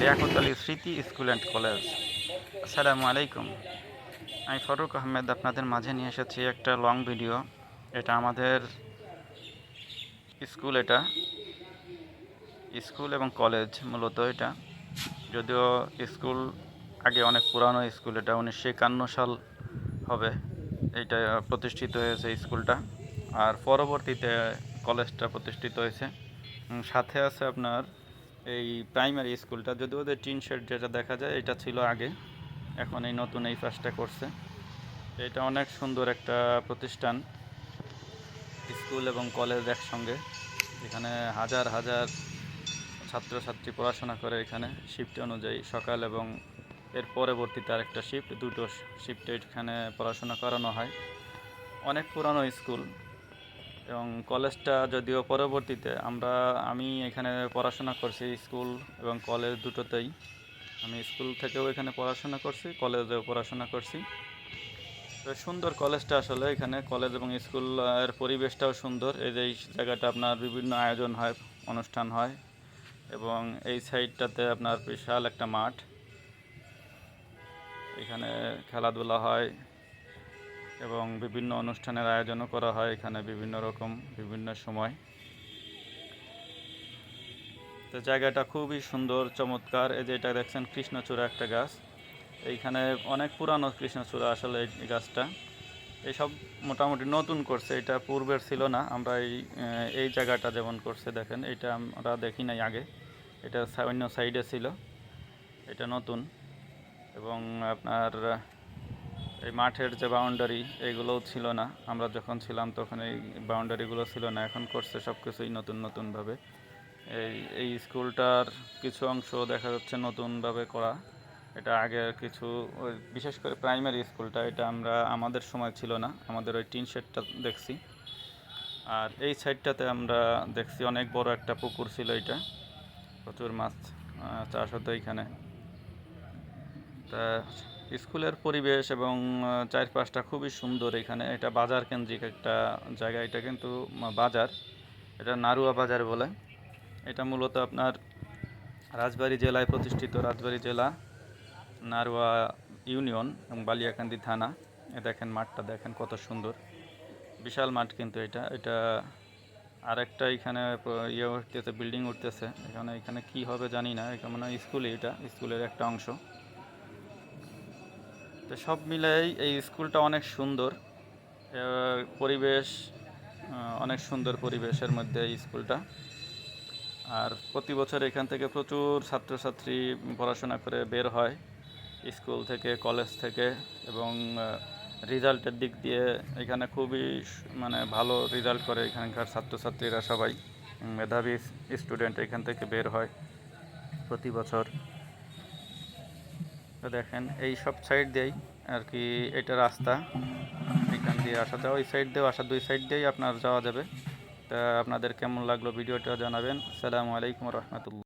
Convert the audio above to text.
লিয়াকত আলী স্মৃতি school and college. আসসালামু আলাইকুম। আমি ফারুক আহমেদ আপনাদের মাঝে নিয়ে এসেছি একটা লং ভিডিও। এটা আমাদের স্কুল, এটা স্কুল এবং কলেজ মূলত এটা। যদিও স্কুল আগে অনেক পুরানো স্কুল, এটা 1951 সাল হবে এইটা প্রতিষ্ঠিত হয়েছে স্কুলটা। আর পরবর্তীতে কলেজটা প্রতিষ্ঠিত হয়েছে। সাথে আছে আপনার এই প্রাইমারি স্কুলটা, যদিও ওদের টিন শেড যেটা দেখা যায় এটা ছিল আগে, এখন এই নতুন এই পাশটা করছে। এটা অনেক সুন্দর একটা প্রতিষ্ঠান, স্কুল এবং কলেজ একসঙ্গে। এখানে হাজার হাজার ছাত্রছাত্রী পড়াশোনা করে এখানে শিফট অনুযায়ী, সকাল এবং এর পরবর্তীতে আরেকটা শিফট, দুটো শিফটে এখানে পড়াশোনা করানো হয়। অনেক পুরানো স্কুল। এবং কলেজটা যদিও পরবর্তীতে আমি এখানে পড়াশোনা করছি, স্কুল এবং কলেজ দুটোতেই। আমি স্কুল থেকেও এখানে পড়াশোনা করছি, কলেজেও পড়াশোনা করছি। তো সুন্দর কলেজটা আসলে, এখানে কলেজ এবং স্কুলের পরিবেশটাও সুন্দর। এই যে এই জায়গাটা আপনার বিভিন্ন আয়োজন হয়, অনুষ্ঠান হয়, এবং এই সাইডটাতে আপনার বিশাল একটা মাঠ, এখানে খেলাধুলা হয় এবং বিভিন্ন অনুষ্ঠানের আয়োজনও করা হয় এখানে বিভিন্ন রকম বিভিন্ন সময়। তো জায়গাটা খুবই সুন্দর, চমৎকার। এই যে এটা দেখছেন কৃষ্ণচূড়া একটা গাছ, এইখানে অনেক পুরানো কৃষ্ণচূড়া আসলে এই গাছটা। এইসব মোটামুটি নতুন করছে, এটা পূর্বের ছিল না। আমরা এই জায়গাটা যেমন করছে দেখেন, এটা আমরা দেখি নাই আগে, এটা অন্য সাইডে ছিল, এটা নতুন। এবং আপনার এই মাঠের যে বাউন্ডারি এগুলোও ছিল না, আমরা যখন ছিলাম তখন এই বাউন্ডারিগুলো ছিল না, এখন করছে সব কিছুই নতুন নতুনভাবে। এই স্কুলটার কিছু অংশ দেখা যাচ্ছে নতুনভাবে করা। এটা আগে কিছু বিশেষ করে প্রাইমারি স্কুলটা, এটা আমাদের সময় ছিল না, আমাদের ওই টিন শেডটা দেখছি। আর এই সাইডটাতে আমরা দেখছি অনেক বড় একটা পুকুর ছিল, এটা প্রচুর মাছ চাষ হতো এইখানে। তা স্কুলের পরিবেশ এবং চারপাশটা খুবই সুন্দর এখানে। এটা বাজার কেন্দ্রিক একটা জায়গা, এটা কিন্তু বাজার, এটা নারুয়া বাজার বলে। এটা মূলত আপনার রাজবাড়ী জেলায় প্রতিষ্ঠিত, রাজবাড়ী জেলা, নারুয়া ইউনিয়ন এবং বালিয়াকান্দি থানা। দেখেন মাঠটা, দেখেন কত সুন্দর, বিশাল মাঠ কিন্তু এটা। এটা আরেকটা এখানে উঠতেছে, বিল্ডিং উঠতেছে এখানে কি হবে জানি না, এটা মানে স্কুলই, এটা স্কুলের একটা অংশ। তো সব মিলেই এই স্কুলটা অনেক সুন্দর পরিবেশ, অনেক সুন্দর পরিবেশের মধ্যে এই স্কুলটা। আর প্রতি বছর এখান থেকে প্রচুর ছাত্রছাত্রী পড়াশোনা করে বের হয় স্কুল থেকে, কলেজ থেকে। এবং রেজাল্টের দিক দিয়ে এখানে খুবই মানে ভালো রেজাল্ট করে এখানকার ছাত্রছাত্রীরা সবাই, মেধাবী স্টুডেন্ট এখান থেকে বের হয় প্রতি বছর। তো দেখেন এই সব সাইড দিয়েই আর কি, এটা রাস্তা, এখান দিয়ে আসা যাওয়া, ওই সাইড দিয়েও আসা, দুই সাইড দিয়েই আপনার যাওয়া যাবে। তা আপনাদের কেমন লাগলো ভিডিওটা জানাবেন। আসসালামু আলাইকুম রহমতুল্লাহ।